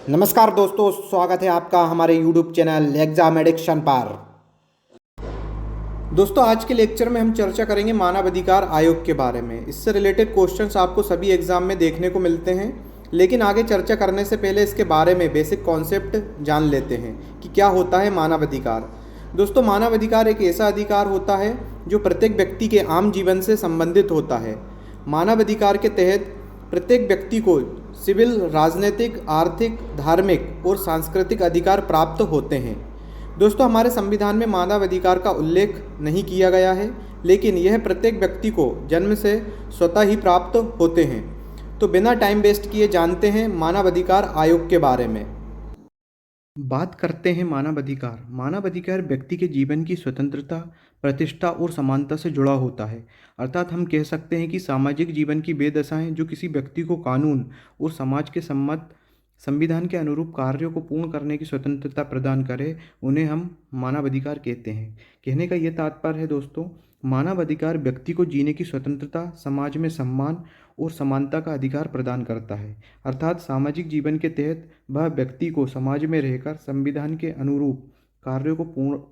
नमस्कार दोस्तों, स्वागत है आपका हमारे YouTube चैनल एग्जाम एडिक्शन पर। दोस्तों, आज के लेक्चर में हम चर्चा करेंगे मानव अधिकार आयोग के बारे में। इससे रिलेटेड क्वेश्चंस आपको सभी एग्जाम में देखने को मिलते हैं, लेकिन आगे चर्चा करने से पहले इसके बारे में बेसिक कॉन्सेप्ट जान लेते हैं कि क्या होता है मानव अधिकार। दोस्तों, मानव अधिकार एक ऐसा अधिकार होता है जो प्रत्येक व्यक्ति के आम जीवन से संबंधित होता है। मानव अधिकार के तहत प्रत्येक व्यक्ति को सिविल, राजनीतिक, आर्थिक, धार्मिक और सांस्कृतिक अधिकार प्राप्त होते हैं। दोस्तों, हमारे संविधान में मानव अधिकार का उल्लेख नहीं किया गया है, लेकिन यह प्रत्येक व्यक्ति को जन्म से स्वतः ही प्राप्त होते हैं। तो बिना टाइम वेस्ट किए जानते हैं मानव अधिकार आयोग के बारे में। बात करते हैं मानव अधिकार। मानव अधिकार व्यक्ति के जीवन की स्वतंत्रता, प्रतिष्ठा और समानता से जुड़ा होता है। अर्थात हम कह सकते हैं कि सामाजिक जीवन की बेदशाएं जो किसी व्यक्ति को कानून और समाज के सम्मत संविधान के अनुरूप कार्यों को पूर्ण करने की स्वतंत्रता प्रदान करे, उन्हें हम मानव अधिकार कहते हैं। कहने का यह तात्पर्य है दोस्तों, मानव अधिकार व्यक्ति को जीने की स्वतंत्रता, समाज में सम्मान और समानता का अधिकार प्रदान करता है। अर्थात सामाजिक जीवन के तहत वह व्यक्ति को समाज में रहकर संविधान के अनुरूप कार्यों को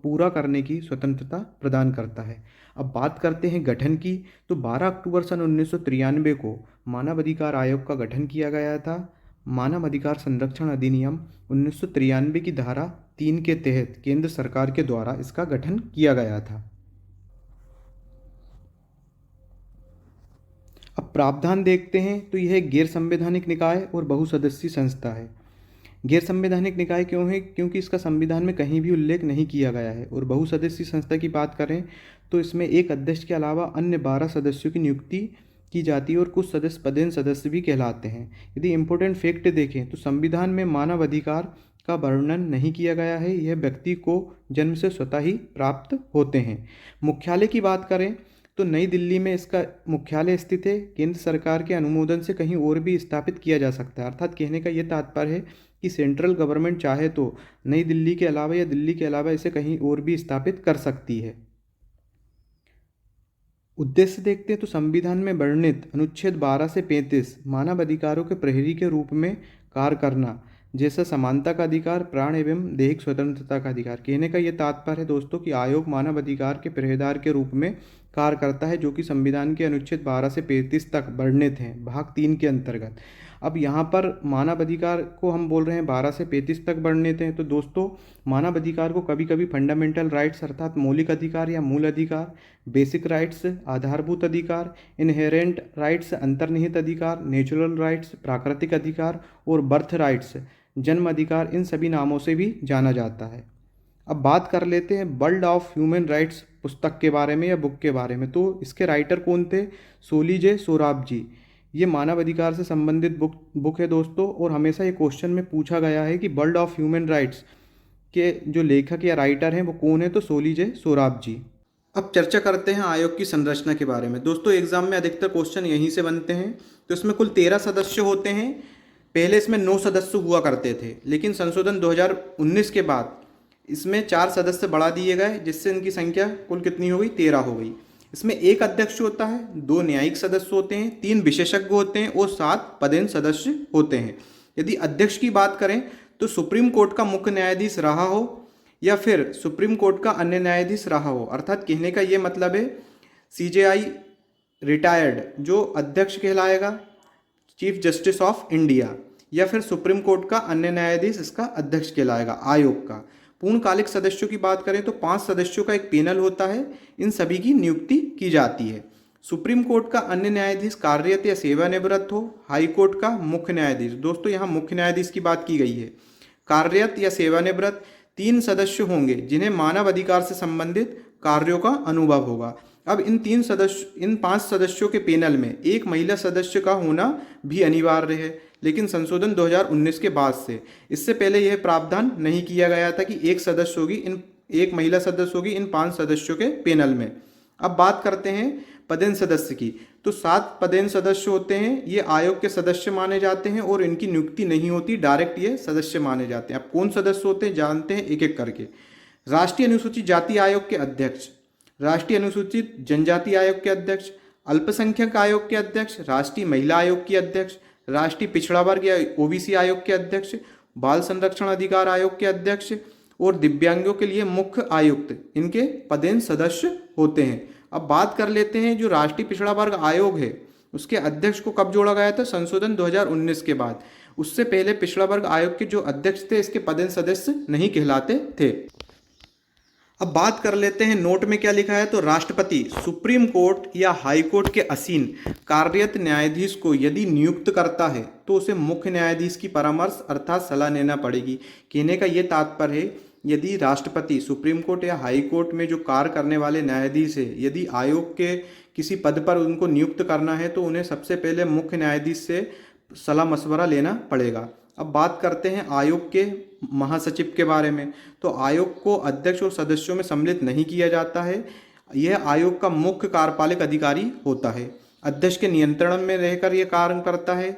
पूरा करने की स्वतंत्रता प्रदान करता है। अब बात करते हैं गठन की, तो 12 अक्टूबर सन 1993 को मानव अधिकार आयोग का गठन किया गया था। मानव अधिकार संरक्षण अधिनियम 1993 की धारा 3 के तहत केंद्र सरकार के द्वारा इसका गठन किया गया था। अब प्रावधान देखते हैं, तो यह एक गैर संवैधानिक निकाय और बहुसदस्यीय संस्था है। गैर संवैधानिक निकाय क्यों है? क्योंकि इसका संविधान में कहीं भी उल्लेख नहीं किया गया है। और बहुसदस्यीय संस्था की बात करें तो इसमें एक अध्यक्ष के अलावा अन्य 12 सदस्यों की नियुक्ति की जाती है और कुछ सदस्य पदेन सदस्य भी कहलाते हैं। यदि इम्पोर्टेंट फैक्ट देखें तो संविधान में मानव अधिकार का वर्णन नहीं किया गया है। यह व्यक्ति को जन्म से स्वतः ही प्राप्त होते हैं। मुख्यालय की बात करें तो नई दिल्ली में इसका मुख्यालय स्थित है। केंद्र सरकार के अनुमोदन से कहीं और भी स्थापित किया जा सकता है। अर्थात कहने का यह तात्पर्य है कि सेंट्रल गवर्नमेंट चाहे तो नई दिल्ली के अलावा या दिल्ली के अलावा इसे कहीं और भी स्थापित कर सकती है। उद्देश्य देखते हैं तो संविधान में वर्णित अनुच्छेद 12 से 35 मानव अधिकारों के प्रहरी के रूप में कार्य करना, जैसा समानता का अधिकार, प्राण एवं दैहिक स्वतंत्रता का अधिकार। कहने का यह तात्पर्य है दोस्तों कि आयोग मानव अधिकार के पहरेदार के रूप में कार्य करता है, जो कि संविधान के अनुच्छेद 12 से 35 तक वर्णित हैं, भाग 3 के अंतर्गत। अब यहाँ पर मानव अधिकार को हम बोल रहे हैं 12 से 35 तक वर्णित हैं। तो दोस्तों, मानव अधिकार को कभी कभी फंडामेंटल राइट्स अर्थात मौलिक अधिकार या मूल अधिकार, बेसिक राइट्स आधारभूत अधिकार, इनहेरेंट राइट्स अंतर्निहित अधिकार, नेचुरल राइट्स प्राकृतिक अधिकार और बर्थ राइट्स जन्म अधिकार, इन सभी नामों से भी जाना जाता है। अब बात कर लेते हैं वर्ल्ड ऑफ ह्यूमन राइट्स पुस्तक के बारे में या बुक के बारे में। तो इसके राइटर कौन थे? सोलीजे सोराब जी। ये मानव अधिकार से संबंधित बुक है दोस्तों। और हमेशा ये क्वेश्चन में पूछा गया है कि वर्ल्ड ऑफ ह्यूमन राइट्स के जो लेखक या राइटर हैं वो कौन है? तो सोलीजे सोराब जी। अब चर्चा करते हैं आयोग की संरचना के बारे में। दोस्तों, एग्जाम में अधिकतर क्वेश्चन यहीं से बनते हैं। तो इसमें कुल 13 सदस्य होते हैं। पहले इसमें 9 सदस्य हुआ करते थे, लेकिन संशोधन 2019 के बाद इसमें 4 सदस्य बढ़ा दिए गए, जिससे इनकी संख्या कुल कितनी हो गई? 13 हो गई। इसमें एक अध्यक्ष होता है, 2 न्यायिक सदस्य होते हैं, 3 विशेषज्ञ होते हैं और 7 पदेन सदस्य होते हैं। यदि अध्यक्ष की बात करें तो सुप्रीम कोर्ट का मुख्य न्यायाधीश रहा हो या फिर सुप्रीम कोर्ट का अन्य न्यायाधीश रहा हो। अर्थात कहने का ये मतलब है CJI रिटायर्ड जो अध्यक्ष कहलाएगा, चीफ जस्टिस ऑफ इंडिया, या फिर सुप्रीम कोर्ट का अन्य न्यायाधीश इसका अध्यक्ष कहलाएगा आयोग का। पूर्णकालिक सदस्यों की बात करें तो 5 सदस्यों का एक पैनल होता है। इन सभी की नियुक्ति की जाती है। सुप्रीम कोर्ट का अन्य न्यायाधीश कार्यरत या सेवानिवृत्त हो। हाई कोर्ट का मुख्य न्यायाधीश, दोस्तों यहाँ मुख्य न्यायाधीश की बात की गई है, कार्यरत या सेवानिवृत्त। 3 सदस्य होंगे जिन्हें मानव अधिकार से संबंधित कार्यों का अनुभव होगा। अब इन 5 सदस्यों के पैनल में एक महिला सदस्य का होना भी अनिवार्य है, लेकिन संशोधन 2019 के बाद से। इससे पहले यह प्रावधान नहीं किया गया था कि एक महिला सदस्य होगी इन 5 सदस्यों के पैनल में। अब बात करते हैं पदेन सदस्य की। तो 7 पदेन सदस्य होते हैं। ये आयोग के सदस्य माने जाते हैं और इनकी नियुक्ति नहीं होती, डायरेक्ट ये सदस्य माने जाते हैं। अब कौन सदस्य होते हैं जानते हैं एक एक करके। राष्ट्रीय अनुसूचित जाति आयोग के अध्यक्ष, राष्ट्रीय अनुसूचित जनजाति आयोग के अध्यक्ष, अल्पसंख्यक आयोग के अध्यक्ष, राष्ट्रीय महिला आयोग की अध्यक्ष, राष्ट्रीय पिछड़ा वर्ग या OBC आयोग के अध्यक्ष, बाल संरक्षण अधिकार आयोग के अध्यक्ष और दिव्यांगों के लिए मुख्य आयुक्त इनके पदेन सदस्य होते हैं। अब बात कर लेते हैं जो राष्ट्रीय पिछड़ा वर्ग आयोग है उसके अध्यक्ष को कब जोड़ा गया था, संशोधन 2019 के बाद। उससे पहले पिछड़ा वर्ग आयोग के जो अध्यक्ष थे इसके पदेन सदस्य नहीं कहलाते थे। अब बात कर लेते हैं नोट में क्या लिखा है, तो राष्ट्रपति सुप्रीम कोर्ट या हाई कोर्ट के असीन कार्यरत न्यायाधीश को यदि नियुक्त करता है तो उसे मुख्य न्यायाधीश की परामर्श अर्थात सलाह लेना पड़ेगी। कहने का ये तात्पर्य है यदि राष्ट्रपति सुप्रीम कोर्ट या हाई कोर्ट में जो कार्य करने वाले न्यायाधीश है यदि आयोग के किसी पद पर उनको नियुक्त करना है तो उन्हें सबसे पहले मुख्य न्यायाधीश से सलाह मशवरा लेना पड़ेगा। अब बात करते हैं आयोग के महासचिव के बारे में। तो आयोग को अध्यक्ष और सदस्यों में सम्मिलित नहीं किया जाता है। यह आयोग का मुख्य कार्यपालक अधिकारी होता है, अध्यक्ष के नियंत्रण में रहकर यह कार्य करता है।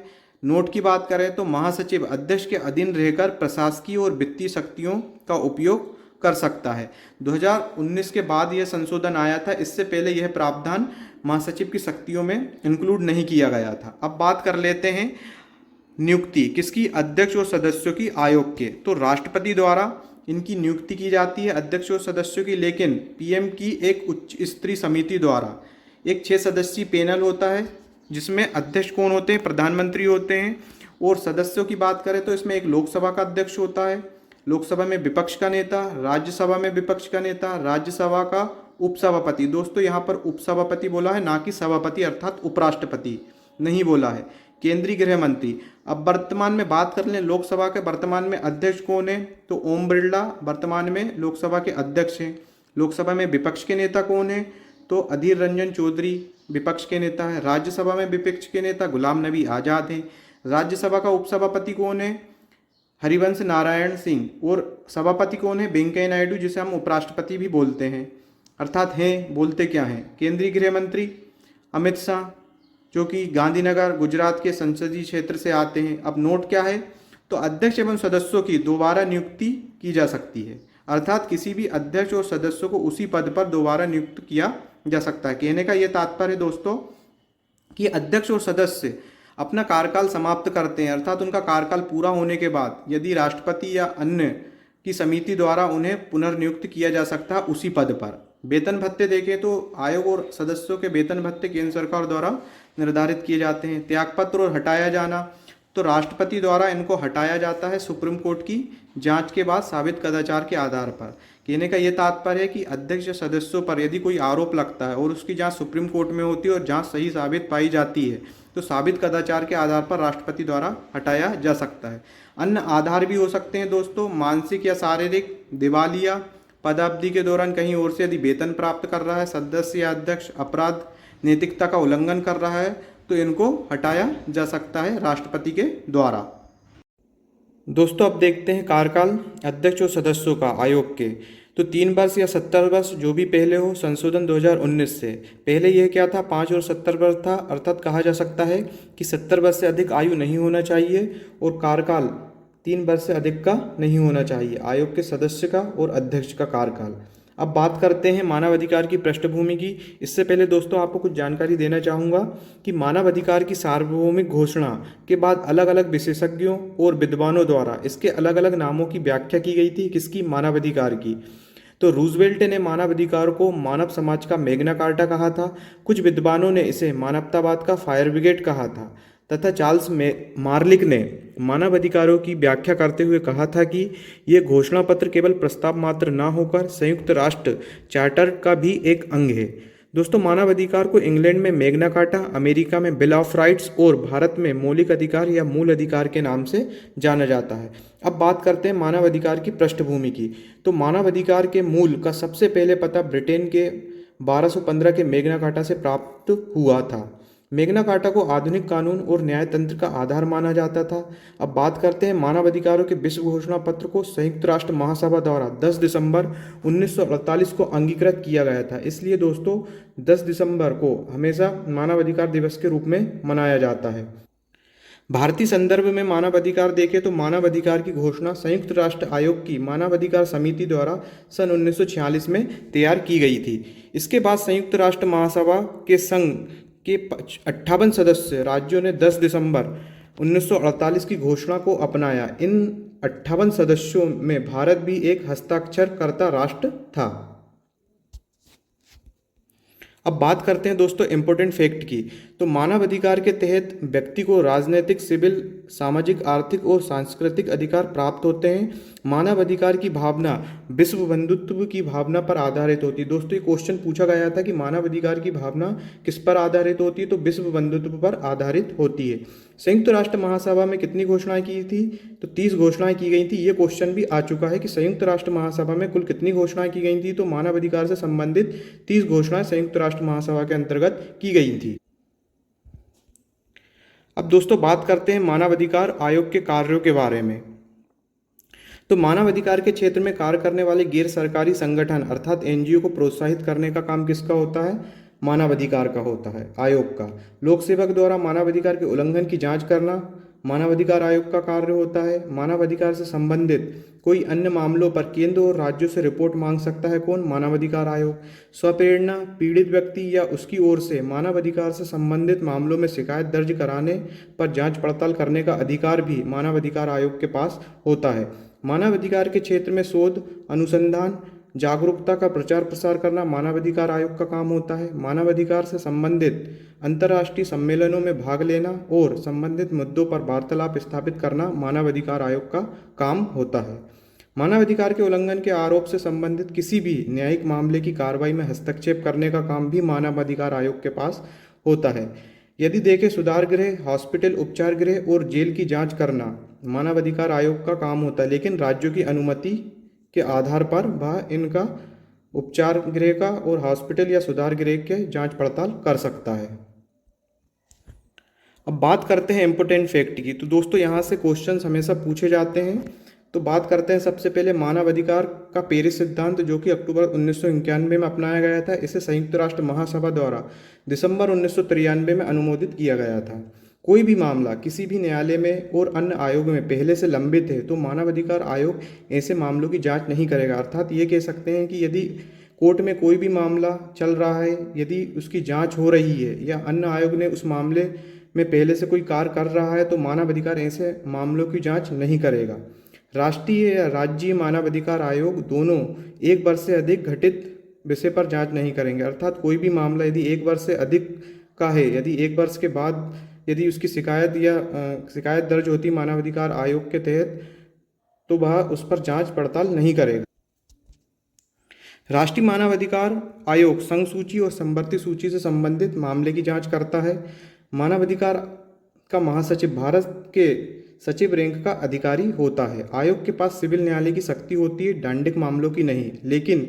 नोट की बात करें तो महासचिव अध्यक्ष के अधीन रहकर प्रशासकीय और वित्तीय शक्तियों का उपयोग कर सकता है। 2019 के बाद यह संशोधन आया था, इससे पहले यह प्रावधान महासचिव की शक्तियों में इंक्लूड नहीं किया गया था। अब बात कर लेते हैं नियुक्ति किसकी, अध्यक्ष और सदस्यों की आयोग के। तो राष्ट्रपति द्वारा इनकी नियुक्ति की जाती है अध्यक्ष और सदस्यों की, लेकिन पीएम की एक उच्च स्तरीय समिति द्वारा एक 6 सदस्यीय पैनल होता है जिसमें अध्यक्ष कौन होते हैं, प्रधानमंत्री होते हैं। और सदस्यों की बात करें तो इसमें एक लोकसभा का अध्यक्ष होता है, लोकसभा में विपक्ष का नेता, राज्यसभा में विपक्ष का नेता, राज्यसभा का उपसभापति। दोस्तों यहाँ पर उपसभापति बोला है, ना कि सभापति अर्थात उपराष्ट्रपति नहीं बोला है। केंद्रीय गृह मंत्री। अब वर्तमान में बात कर लें लोकसभा के वर्तमान में अध्यक्ष कौन है, तो ओम बिरला वर्तमान में लोकसभा के अध्यक्ष हैं। लोकसभा में विपक्ष के नेता कौन है, तो अधीर रंजन चौधरी विपक्ष के नेता है। राज्यसभा में विपक्ष के नेता गुलाम नबी आज़ाद हैं। राज्यसभा का उपसभापति कौन है, हरिवंश नारायण सिंह। और सभापति कौन है, वेंकैया नायडू, जिसे हम उपराष्ट्रपति भी बोलते हैं, अर्थात हैं बोलते क्या हैं, केंद्रीय गृह मंत्री अमित शाह जो कि गांधीनगर गुजरात के संसदीय क्षेत्र से आते हैं। अब नोट क्या है, तो अध्यक्ष एवं सदस्यों की दोबारा नियुक्ति की जा सकती है, अर्थात किसी भी अध्यक्ष और सदस्यों को उसी पद पर दोबारा नियुक्त किया जा सकता है। कहने का ये तात्पर्य है दोस्तों कि अध्यक्ष और सदस्य अपना कार्यकाल समाप्त करते हैं, अर्थात उनका कार्यकाल पूरा होने के बाद यदि राष्ट्रपति या अन्य की समिति द्वारा उन्हें पुनर्नियुक्त किया जा सकता है उसी पद पर। वेतन भत्ते देखें तो आयोग और सदस्यों के वेतन भत्ते केंद्र सरकार द्वारा निर्धारित किए जाते हैं। त्यागपत्र और हटाया जाना, तो राष्ट्रपति द्वारा इनको हटाया जाता है सुप्रीम कोर्ट की जांच के बाद साबित कदाचार के आधार पर। कहने का यह तात्पर्य है कि अध्यक्ष या सदस्यों पर यदि कोई आरोप लगता है और उसकी जांच सुप्रीम कोर्ट में होती है और जांच सही साबित पाई जाती है तो साबित कदाचार के आधार पर राष्ट्रपति द्वारा हटाया जा सकता है। अन्य आधार भी हो सकते हैं दोस्तों, मानसिक या शारीरिक, दिवालिया, पदावधि के दौरान कहीं और से यदि वेतन प्राप्त कर रहा है सदस्य या अध्यक्ष, अपराध, नैतिकता का उल्लंघन कर रहा है तो इनको हटाया जा सकता है राष्ट्रपति के द्वारा। दोस्तों अब देखते हैं कार्यकाल अध्यक्ष और सदस्यों का आयोग के। तो 3 वर्ष या 70 वर्ष जो भी पहले हो, संशोधन 2019 से पहले यह क्या था, 5 और 70 वर्ष था, अर्थात कहा जा सकता है कि 70 वर्ष से अधिक आयु नहीं होना चाहिए और कार्यकाल 3 वर्ष से अधिक का नहीं होना चाहिए आयोग के सदस्य का और अध्यक्ष का कार्यकाल। अब बात करते हैं मानवाधिकार की पृष्ठभूमि की। इससे पहले दोस्तों आपको कुछ जानकारी देना चाहूँगा कि मानवाधिकार की सार्वभौमिक घोषणा के बाद अलग अलग विशेषज्ञों और विद्वानों द्वारा इसके अलग अलग नामों की व्याख्या की गई थी। किसकी, मानवाधिकार की। तो रूजवेल्ट ने मानवाधिकार को मानव समाज का मैग्ना कार्टा कहा था, कुछ विद्वानों ने इसे मानवतावाद का फायर ब्रिगेड कहा था, तथा चार्ल्स मार्लिक ने मानवाधिकारों की व्याख्या करते हुए कहा था कि ये घोषणा पत्र केवल प्रस्ताव मात्र ना होकर संयुक्त राष्ट्र चार्टर का भी एक अंग है। दोस्तों मानवाधिकार को इंग्लैंड में मैग्ना कार्टा, अमेरिका में बिल ऑफ राइट्स और भारत में मौलिक अधिकार या मूल अधिकार के नाम से जाना जाता है। अब बात करते हैं मानवाधिकार की पृष्ठभूमि की। तो मानवाधिकार के मूल का सबसे पहले पता ब्रिटेन के 1215 के मैग्ना कार्टा से प्राप्त हुआ था। मैग्ना कार्टा को आधुनिक कानून और न्यायतंत्र का आधार माना जाता था। अब बात करते हैं मानवाधिकारों के विश्व घोषणा पत्र को संयुक्त राष्ट्र महासभा द्वारा 10 दिसंबर 1948 को अंगीकृत किया गया था। इसलिए दोस्तों 10 दिसंबर को हमेशा मानवाधिकार दिवस के रूप में मनाया जाता है। भारतीय संदर्भ में मानवाधिकार देखें तो मानवाधिकार की घोषणा संयुक्त राष्ट्र आयोग की मानवाधिकार समिति द्वारा सन 1946 में तैयार की गई थी। इसके बाद संयुक्त राष्ट्र महासभा के संघ के 58 सदस्य राज्यों ने 10 दिसंबर 1948 की घोषणा को अपनाया। इन 58 सदस्यों में भारत भी एक हस्ताक्षरकर्ता राष्ट्र था। अब बात करते हैं दोस्तों इम्पोर्टेंट फैक्ट की। तो मानव अधिकार के तहत व्यक्ति को राजनीतिक, सिविल, सामाजिक, आर्थिक और सांस्कृतिक अधिकार प्राप्त होते हैं। मानव अधिकार की भावना विश्व बंधुत्व की भावना पर आधारित होती है। दोस्तों ये क्वेश्चन पूछा गया था कि मानव अधिकार की भावना किस पर आधारित होती है, तो विश्व बंधुत्व पर आधारित होती है। संयुक्त राष्ट्र महासभा में कितनी घोषणाएं की थी, तो 30 घोषणाएं की गई थी। ये क्वेश्चन भी आ चुका है कि संयुक्त राष्ट्र महासभा में कुल कितनी घोषणाएं की गई थी, तो मानव अधिकार से संबंधित 30 घोषणाएं संयुक्त राष्ट्र महासभा के अंतर्गत की गई थी। अब दोस्तों बात करते हैं मानव अधिकार आयोग के कार्यों के बारे में। तो मानव अधिकार के क्षेत्र में कार्य करने वाले गैर सरकारी संगठन अर्थात एनजीओ को प्रोत्साहित करने का काम किसका होता है, मानव अधिकार का होता है, आयोग का। लोक सेवक द्वारा मानव अधिकार के उल्लंघन की जांच करना मानव अधिकार आयोग का कार्य होता है। मानव अधिकार से संबंधित कोई अन्य मामलों पर केंद्र और राज्यों से रिपोर्ट मांग सकता है कौन, मानव अधिकार आयोग। स्वप्रेरणा पीड़ित व्यक्ति या उसकी ओर से मानव अधिकार से संबंधित मामलों में शिकायत दर्ज कराने पर जांच पड़ताल करने का अधिकार भी मानव अधिकार आयोग के पास होता है। मानव अधिकार के क्षेत्र में शोध, अनुसंधान, जागरूकता का प्रचार प्रसार करना मानव अधिकार आयोग का काम होता है। मानव अधिकार से संबंधित अंतर्राष्ट्रीय सम्मेलनों में भाग लेना और संबंधित मुद्दों पर वार्तालाप स्थापित करना मानव अधिकार आयोग का काम होता है। मानव अधिकार के उल्लंघन के आरोप से संबंधित किसी भी न्यायिक मामले की कार्रवाई में हस्तक्षेप करने का काम भी मानव अधिकार आयोग के पास होता है। यदि देखें सुधार गृह, हॉस्पिटल, उपचार गृह और जेल की जांच करना मानव अधिकार आयोग का काम होता है, लेकिन राज्यों की अनुमति के आधार पर वह इनका उपचार गृह का और हॉस्पिटल या सुधार गृह के जांच पड़ताल कर सकता है। अब बात करते हैं इम्पोर्टेंट फैक्ट की। तो दोस्तों यहाँ से क्वेश्चंस हमेशा पूछे जाते हैं। तो बात करते हैं सबसे पहले मानव अधिकार का पेरिस सिद्धांत, जो कि अक्टूबर 1991 में अपनाया गया था। इसे संयुक्त राष्ट्र महासभा द्वारा दिसंबर 1993 में अनुमोदित किया गया था। कोई भी मामला किसी भी न्यायालय में और अन्य आयोग में पहले से लंबित है तो मानव अधिकार आयोग ऐसे मामलों की जांच नहीं करेगा। अर्थात ये कह सकते हैं कि यदि कोर्ट में कोई भी मामला चल रहा है, यदि उसकी जांच हो रही है या अन्य आयोग ने उस मामले में पहले से कोई कार्य कर रहा है, तो मानव अधिकार ऐसे मामलों की जांच नहीं करेगा। राष्ट्रीय या राज्य मानव अधिकार आयोग दोनों एक वर्ष से अधिक घटित विषय पर जांच नहीं करेंगे। अर्थात कोई भी मामला यदि एक वर्ष से अधिक का है, यदि एक वर्ष के बाद यदि उसकी शिकायत दर्ज होती मानव अधिकार आयोग के तहत, तो वह उस पर जांच पड़ताल नहीं करेगा। राष्ट्रीय मानव अधिकार आयोग संघ सूची और समवर्ती सूची से संबंधित मामले की जांच करता है। मानव अधिकार का महासचिव भारत के सचिव रैंक का अधिकारी होता है। आयोग के पास सिविल न्यायालय की शक्ति होती है, डांडिक मामलों की नहीं, लेकिन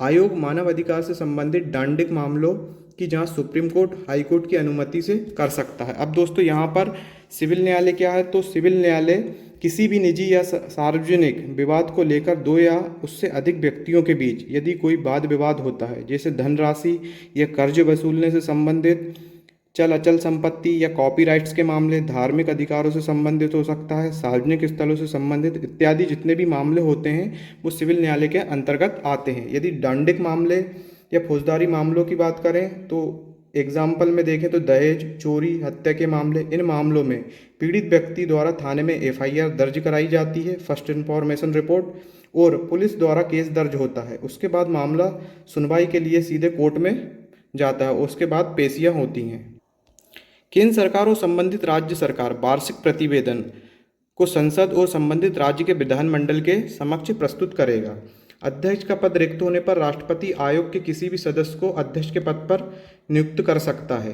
आयोग मानव अधिकार से संबंधित डांडिक मामलों की जांच सुप्रीम कोर्ट, हाई कोर्ट की अनुमति से कर सकता है। अब दोस्तों यहाँ पर सिविल न्यायालय क्या है, तो सिविल न्यायालय किसी भी निजी या सार्वजनिक विवाद को लेकर दो या उससे अधिक व्यक्तियों के बीच यदि कोई वाद विवाद होता है, जैसे धनराशि या कर्ज वसूलने से संबंधित, चल अचल संपत्ति या कॉपीराइट्स के मामले, धार्मिक अधिकारों से संबंधित हो सकता है, सार्वजनिक स्थलों से संबंधित इत्यादि जितने भी मामले होते हैं वो सिविल न्यायालय के अंतर्गत आते हैं। यदि दंडिक मामले या फौजदारी मामलों की बात करें तो एग्जाम्पल में देखें तो दहेज, चोरी, हत्या के मामले, इन मामलों में पीड़ित व्यक्ति द्वारा थाने में एफआईआर दर्ज कराई जाती है, फर्स्ट इन्फॉर्मेशन रिपोर्ट, और पुलिस द्वारा केस दर्ज होता है। उसके बाद मामला सुनवाई के लिए सीधे कोर्ट में जाता है, उसके बाद पेशियां होती हैं। केंद्र सरकार और संबंधित राज्य सरकार वार्षिक प्रतिवेदन को संसद और संबंधित राज्य के विधानमंडल के समक्ष प्रस्तुत करेगा। अध्यक्ष का पद रिक्त होने पर राष्ट्रपति आयोग के किसी भी सदस्य को अध्यक्ष के पद पर नियुक्त कर सकता है।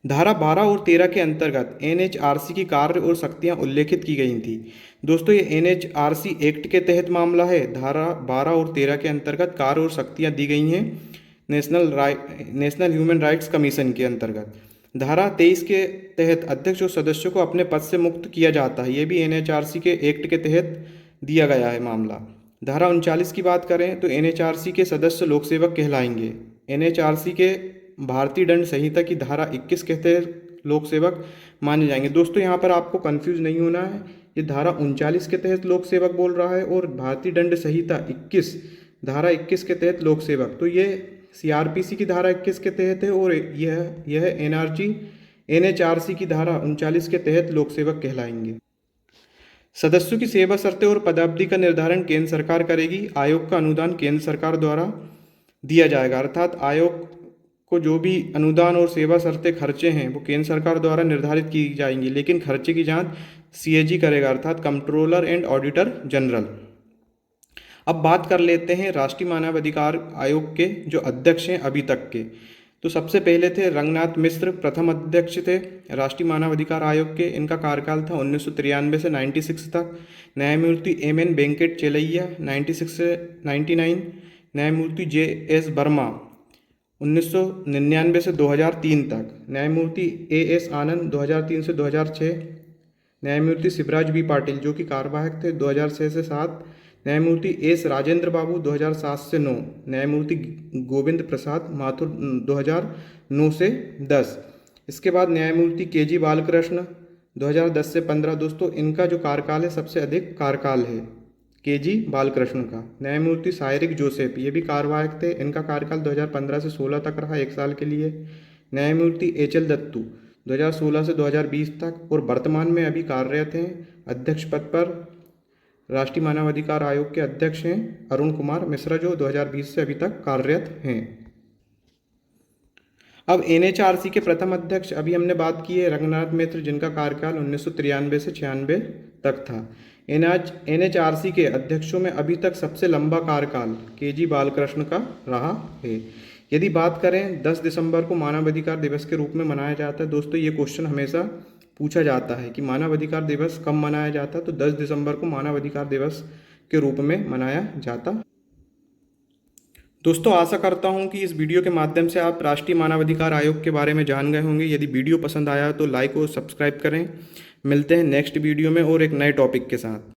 धारा 12 और 13 के अंतर्गत एनएचआरसी की कार्य और शक्तियां उल्लेखित की गई थी। दोस्तों ये एनएचआरसी एक्ट के तहत मामला है। धारा 12 और 13 के अंतर्गत कार्य और शक्तियां दी गई हैं नेशनल ह्यूमन राइट्स कमीशन के अंतर्गत। धारा 23 के तहत अध्यक्ष और सदस्यों को अपने पद से मुक्त किया जाता है। ये भी एनएचआरसी के एक्ट के तहत दिया गया है मामला। धारा 39 की बात करें तो एनएचआरसी के सदस्य लोक सेवक कहलाएंगे। एनएचआरसी के भारतीय दंड संहिता की धारा 21 के तहत लोक सेवक माने जाएंगे। दोस्तों यहाँ पर आपको कंफ्यूज नहीं होना है, ये धारा 39 के तहत लोक सेवक बोल रहा है और भारतीय दंड संहिता 21 धारा 21 के तहत लोक सेवक, तो ये सीआरपीसी की धारा 21 के तहत है और यह एनएचआरसी की धारा 39 के तहत लोक सेवक कहलाएंगे। सदस्यों की सेवा शर्तें और पदावधि का निर्धारण केंद्र सरकार करेगी। आयोग का अनुदान केंद्र सरकार द्वारा दिया जाएगा, अर्थात आयोग को जो भी अनुदान और सेवा शर्तें खर्चे हैं वो केंद्र सरकार द्वारा निर्धारित की जाएंगी, लेकिन खर्चे की जांच सीएजी करेगा, अर्थात कंट्रोलर एंड ऑडिटर जनरल। अब बात कर लेते हैं राष्ट्रीय मानवाधिकार आयोग के जो अध्यक्ष हैं अभी तक के। तो सबसे पहले थे रंगनाथ मिश्र, प्रथम अध्यक्ष थे राष्ट्रीय मानवाधिकार आयोग के। इनका कार्यकाल था 1993 से 96 तक। न्यायमूर्ति एम.एन. वेंकट चेलैया 96 से 99। न्यायमूर्ति जे.एस. वर्मा 1999 से 2003 तक। न्यायमूर्ति ए.एस. आनंद 2003 से 2006। न्यायमूर्ति शिवराज बी पाटिल जो कि कार्यवाहक थे 2006 से 7। न्यायमूर्ति एस राजेंद्र बाबू 2007 से 9। न्यायमूर्ति गोविंद प्रसाद माथुर 2009 से 10। इसके बाद न्यायमूर्ति के.जी. बालकृष्ण 2010 से 15। दोस्तों इनका जो कार्यकाल है सबसे अधिक कार्यकाल है के.जी. बालकृष्ण का। न्यायमूर्ति सायरिक जोसेफ ये भी कार्यवाहक थे, इनका कार्यकाल 2015 से 16 तक रहा, 1 साल के लिए। न्यायमूर्ति एच.एल. दत्तू 2016 से 2020 तक, और वर्तमान में अभी कार्यरत हैं अध्यक्ष पद पर। राष्ट्रीय मानवाधिकार आयोग के अध्यक्ष हैं अरुण कुमार मिश्रा जो 2020 से अभी तक कार्यरत हैं। अब एनएचआरसी के प्रथम अध्यक्ष अभी हमने बात की है रंगनाथ मिश्र, जिनका कार्यकाल 1993 से 96 तक था। एनएचआरसी के अध्यक्षों में अभी तक सबसे लंबा कार्यकाल के.जी. बालकृष्ण का रहा है। यदि बात करें 10 दिसंबर को मानवाधिकार दिवस के रूप में मनाया जाता है। दोस्तों ये क्वेश्चन हमेशा पूछा जाता है कि मानवाधिकार दिवस कब मनाया जाता है, तो 10 दिसंबर को मानवाधिकार दिवस के रूप में मनाया जाता। दोस्तों आशा करता हूं कि इस वीडियो के माध्यम से आप राष्ट्रीय मानवाधिकार आयोग के बारे में जान गए होंगे। यदि वीडियो पसंद आया तो लाइक और सब्सक्राइब करें। मिलते हैं नेक्स्ट वीडियो में और एक नए टॉपिक के साथ।